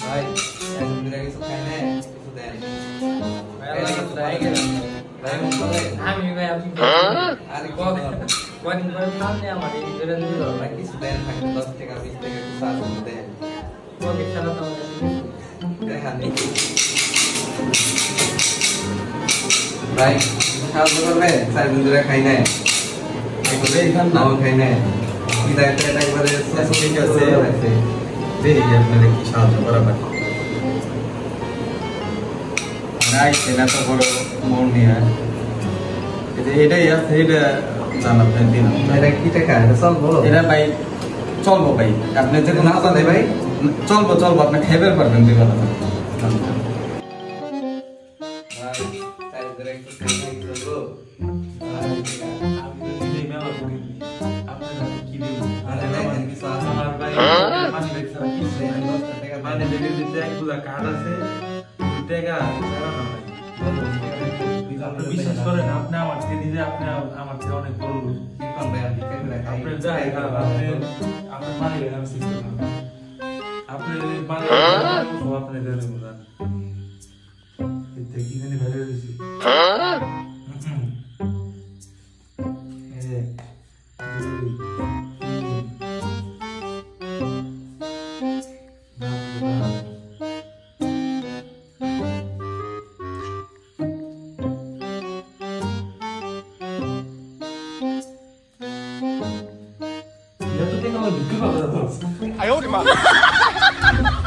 ভাই এখন দিলে কিছু খাই না কিছু দেন ভাই আল্লাহ রাই গেলেন ভাই মন করে আমি ভাই আপনি আরে কদিন পরে সামনে আমার এই বেরেন দিল ভাই কিছু দেন থাকবে 10 টাকা 20 টাকা কিছু আছে দেন পকেট ছাড়া তো আমার কাছে দেখেন ভাই সাহায্য করবে 4 দিন ধরে খাই না এগুলো এইখান নাও খাই না কি দায়িত্ব এটা একবারে ঠিক আছে দেখি আপনাদের কি সাহায্য করা পারে নাই সেটা তো বড় মন নিয়ে এটাই আছে এটা জানাবেন দিন এটা কি টাকা এটা চল বলো এটা ভাই চলবো ভাই আপনি যে না চলে ভাই চলবো আপনি খাইবার পারবেন দিবেন ভাই 4 ধরে একটু খাই না চলবো আমি যদি মেলা করি আপনারা কি দিবেন আরে দেখেন কিছু আছে আমার ভাই মানি ব্যাগ ছাড়া কিছু নাই 10 টাকা মানে ব্যাগের ভিতরে একগুলা কার্ড আছে টাকা ছাড়া না ভাই আপনি বিশ্বাস করেন আপনি আমার থেকে নিজে আপনি আমার থেকে অনেক বড় লোক কোন ভাই আমি খাই না খাই আপনি যাই আপনি মানি ব্যাগ আমি সিস্টেম আপনি মানি সব আপনি দেন বুঝান এতে কি জানি ভালো হয়েছে Ya tú tengo el 哎呦我的妈！